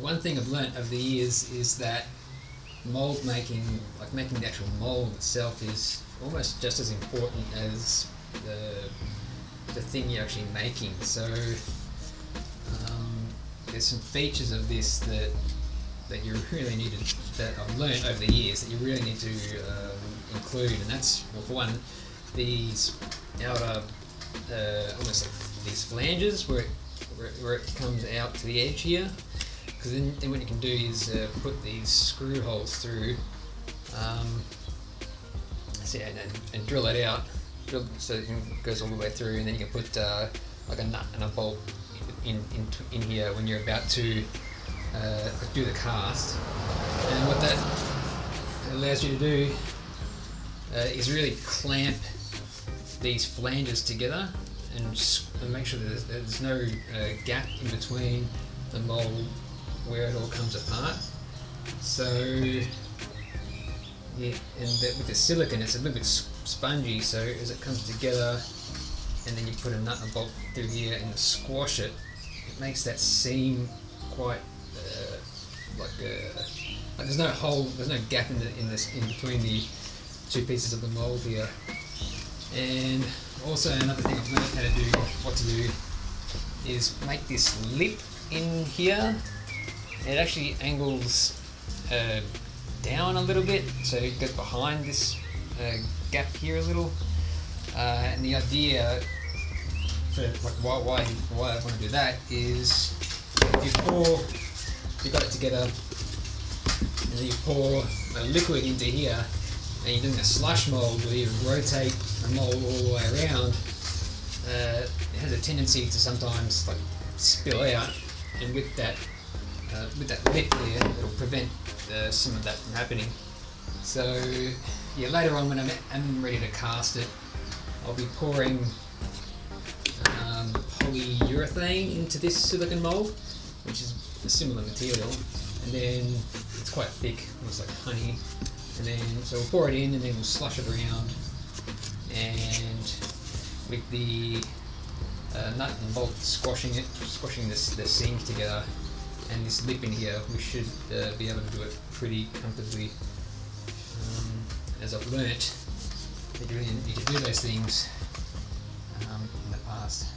one thing I've learnt over the years is that mold making, like making the actual mold itself, is almost just as important as the thing you're actually making. So there's some features of this that you really need to, that I've learned over the years, that you really need to include, and that's, well, for one, these outer almost like these flanges where it comes out to the edge here, because then what you can do is put these screw holes through, and drill it out, so it goes all the way through, and then you can put like a nut and a bolt in here when you're about to do the cast. And what that allows you to do is really clamp these flanges together and make sure that there's no gap in between the mold where it all comes apart. So yeah, and with the silicone, it's a little bit spongy, so as it comes together and then you put a nut and bolt through here and squash it, it makes that seam quite like there's no hole, there's no gap in between the two pieces of the mold here. And also another thing I've learned what to do is make this lip in here. It actually angles down a little bit, so it goes behind this gap here a little. And the idea for why I want to do that is if you got it together and then you pour a liquid into here and you're doing a slush mold where you rotate the mold all the way around, it has a tendency to sometimes like spill out, and with that lip there, it'll prevent some of that from happening. So yeah, later on when I'm ready to cast it, I'll be pouring polyurethane into this silicone mold, which is a similar material, and then it's quite thick, looks like honey, and then so we'll pour it in and then we'll slush it around, and with the nut and bolt squashing the seams together, and this lip in here, we should be able to do it pretty comfortably. As I've learnt, that you really need to do those things in the past.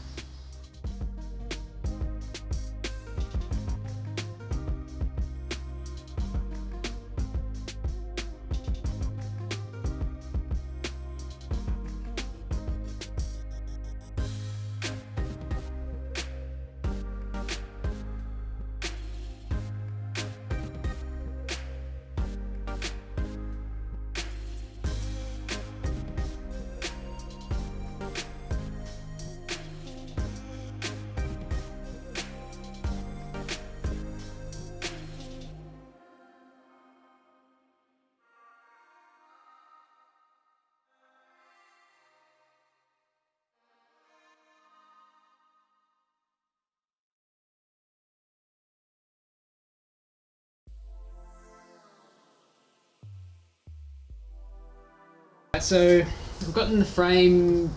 So I've gotten the frame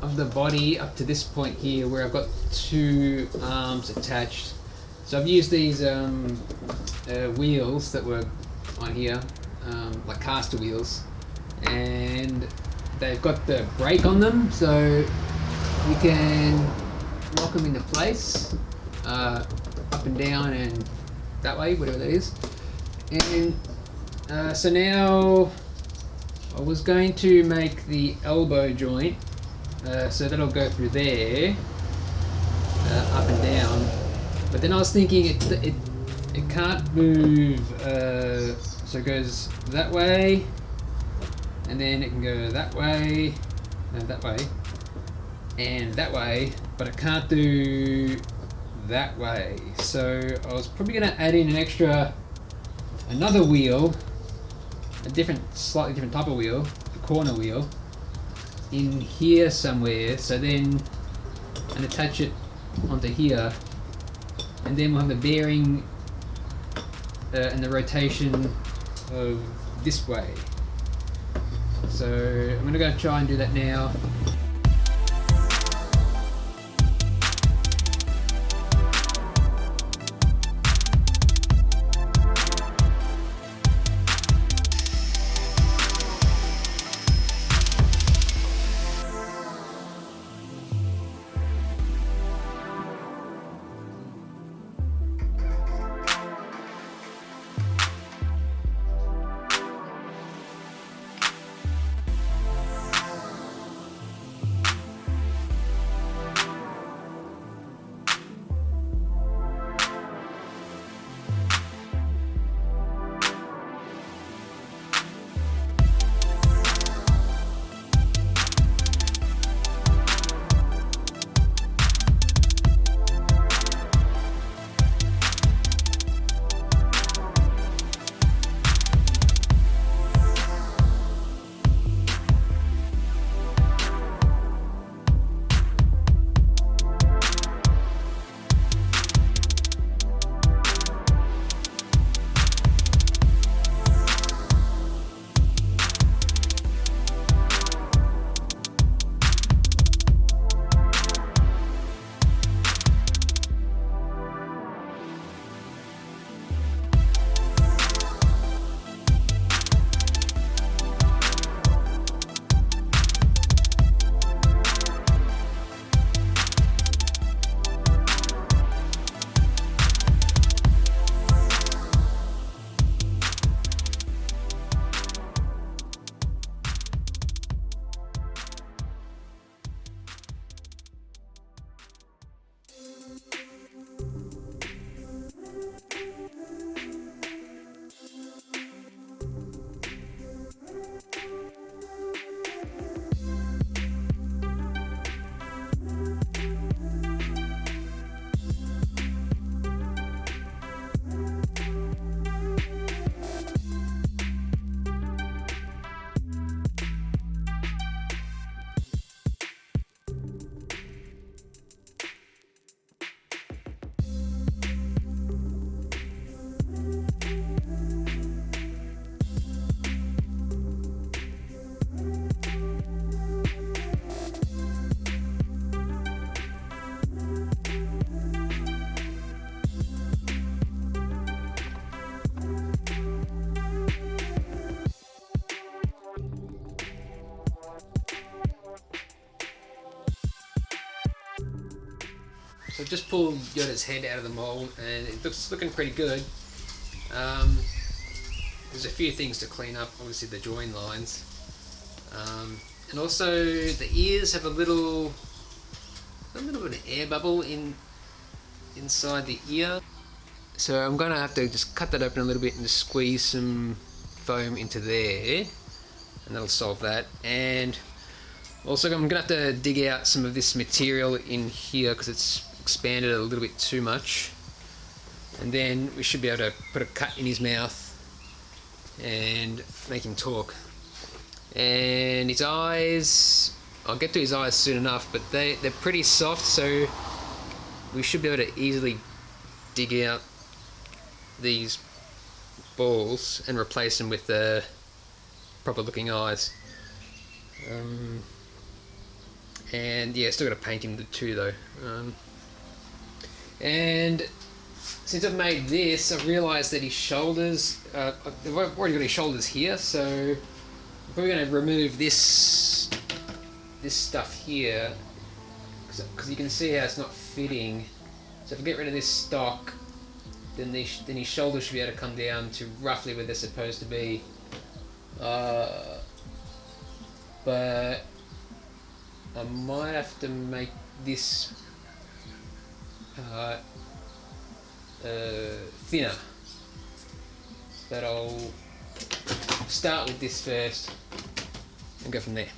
of the body up to this point here where I've got two arms attached. So I've used these wheels that were on here, like caster wheels, and they've got the brake on them, so you can lock them into place, up and down and that way, whatever that is. And so now I was going to make the elbow joint, so that'll go through there, up and down. But then I was thinking it can't move, so it goes that way, and then it can go that way, and that way, but it can't do that way. So I was probably going to add in another wheel, slightly different type of wheel, a corner wheel, in here somewhere, and attach it onto here, and then we'll have the bearing and the rotation of this way. So I'm going to go try and do that now. So I've just pulled Yoda's head out of the mold, and it looks looking pretty good. There's a few things to clean up, obviously the join lines. And also the ears have a little bit of air bubble inside the ear. So I'm going to have to just cut that open a little bit and just squeeze some foam into there, and that'll solve that. And also I'm going to have to dig out some of this material in here because it's expanded a little bit too much. And then we should be able to put a cut in his mouth and make him talk. And his eyes, I'll get to his eyes soon enough, but they're pretty soft, so we should be able to easily dig out these balls and replace them with the proper looking eyes. And yeah, still got to paint him too though. And since I've made this, I've realised that his shoulders, I've already got his shoulders here, so I'm probably going to remove this stuff here, because you can see how it's not fitting. So if I get rid of this stock, then his shoulders should be able to come down to roughly where they're supposed to be. But I might have to make this thinner. But I'll start with this first and go from there.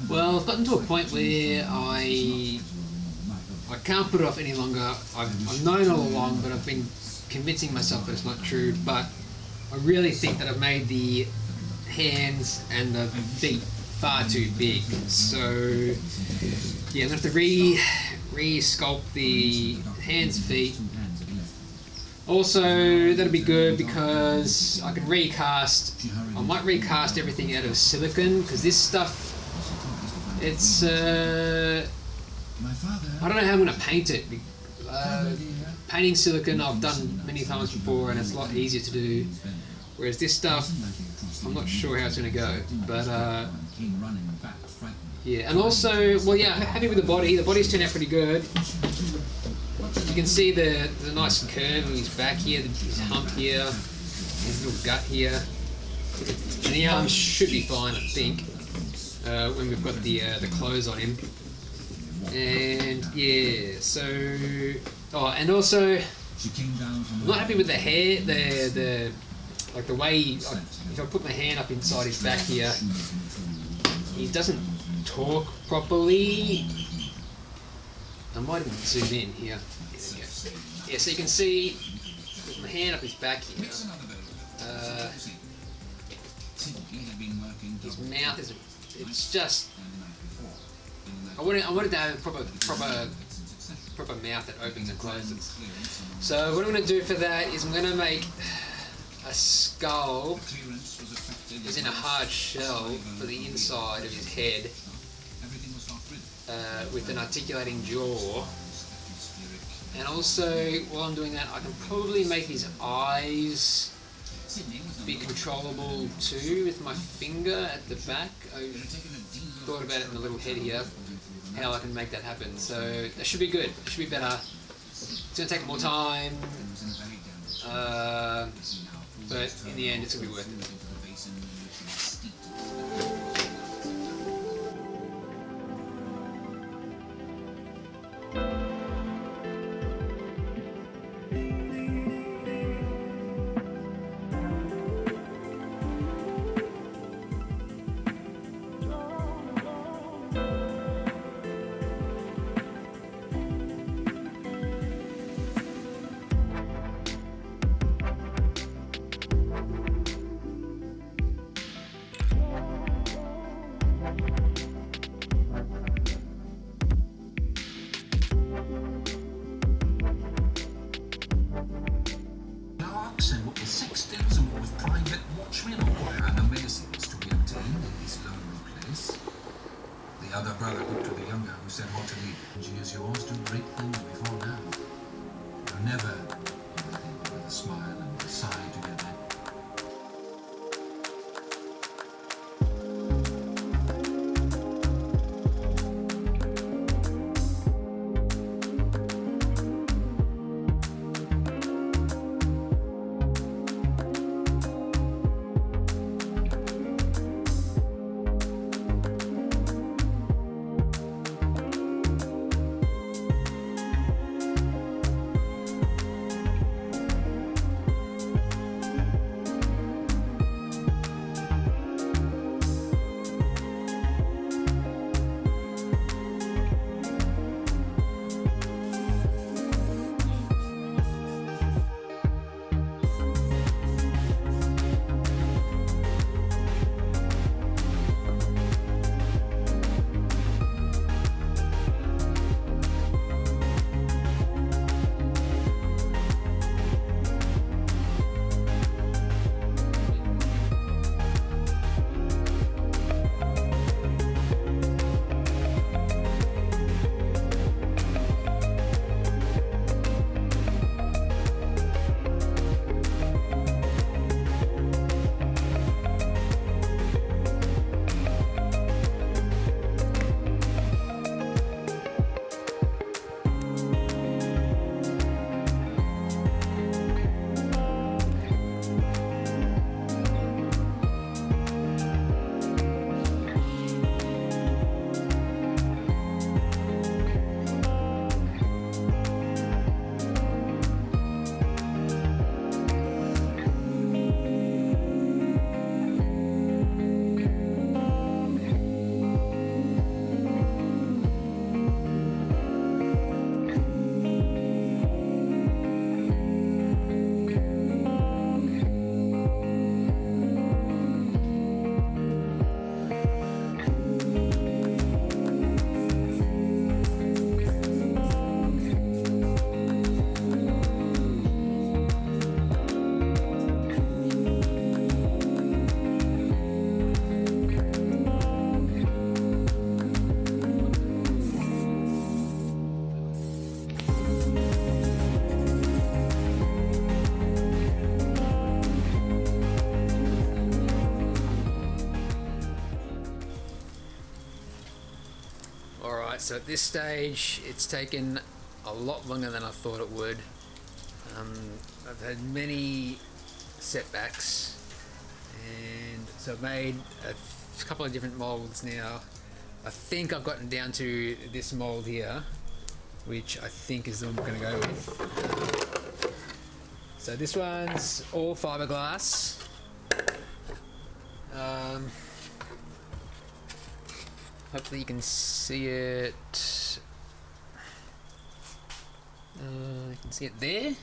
Well, I've gotten to a point where I can't put it off any longer. I've known all along, but I've been convincing myself that it's not true. But I really think that I've made the hands and the feet far too big. So yeah, I'm gonna have to re-sculpt the hands, feet. Also, that'll be good because I can recast. I might recast everything out of silicone because this stuff. It's I don't know how I'm going to paint it. Painting silicone I've done many times before and it's a lot easier to do, whereas this stuff I'm not sure how it's going to go. But yeah, and also, well, yeah, I'm happy with the body. The body's turned out pretty good. You can see the nice curve in his back here, his hump here, his little gut here, and the arms should be fine, I think. When we've got the clothes on him, and yeah, so and also I'm not happy with the hair, the like the way if I put my hand up inside his back here, he doesn't talk properly. I might even zoom in here. There we go. Yeah, so you can see with my hand up his back here, his mouth is. It's just. I wanted to have a proper mouth that opens and closes. So what I'm going to do for that is I'm going to make a skull is in a hard shell for the inside of his head, with an articulating jaw. And also, while I'm doing that, I can probably make his eyes be controllable too with my finger at the back. I've thought about it in the little head here, how I can make that happen. So that should be good. It should be better. It's going to take more time, but in the end it's going to be worth it. The other brother looked to the younger, who said what to lead. She is yours do great things before now. You never think with a smile and a sigh together. So at this stage, it's taken a lot longer than I thought it would. I've had many setbacks, and so I've made a couple of different molds now. I think I've gotten down to this mold here, which I think is the one I'm going to go with. So this one's all fiberglass. Hopefully you can see it. You can see it there.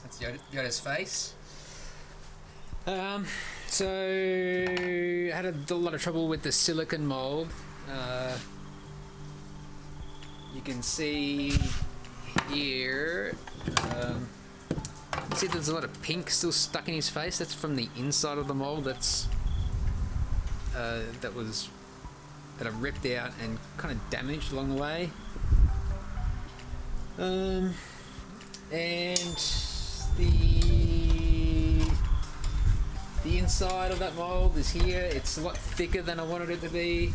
That's Yoda's face. So I had a lot of trouble with the silicone mold. You can see here. See, there's a lot of pink still stuck in his face. That's from the inside of the mold. That I ripped out and kind of damaged along the way. And the inside of that mold is here. It's a lot thicker than I wanted it to be.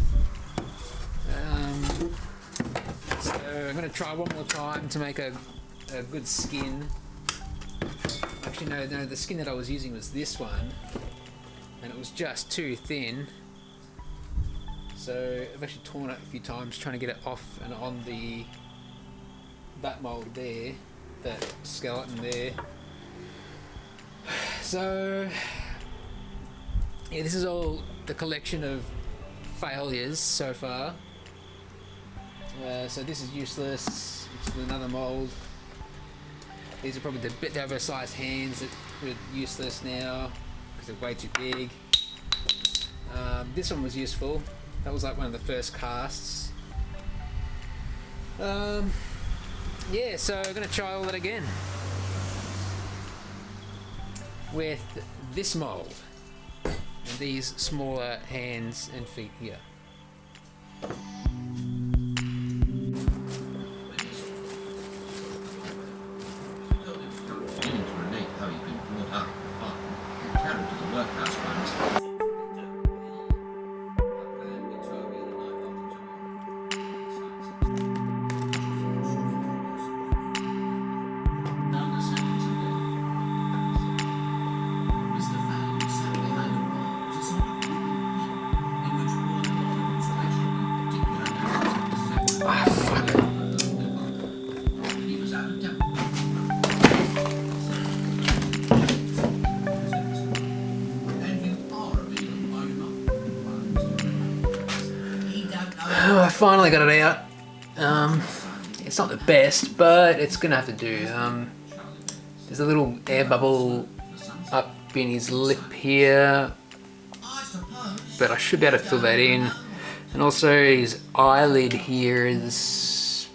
So I'm going to try one more time to make a good skin. Actually, no, the skin that I was using was this one, and it was just too thin. So I've actually torn it a few times trying to get it off and on that mold there, that skeleton there. So yeah, this is all the collection of failures so far. So this is useless. This is another mold. These are probably the bit oversized hands that are useless now because they're way too big. This one was useful. That was like one of the first casts. Yeah, so I'm going to try all that again with this mold. and these smaller hands and feet here. Oh, I finally got it out. It's not the best, but it's gonna have to do. There's a little air bubble up in his lip here, but I should be able to fill that in. And also his eyelid here is,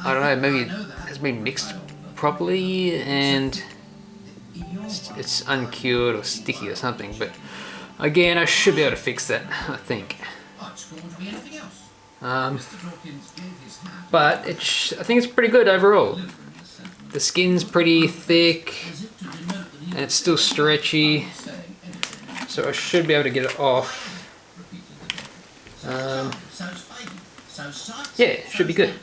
I don't know, maybe it hasn't been mixed properly and it's uncured or sticky or something, but again, I should be able to fix that, I think. But I think it's pretty good overall. The skin's pretty thick and it's still stretchy, so I should be able to get it off. Yeah, it should be good.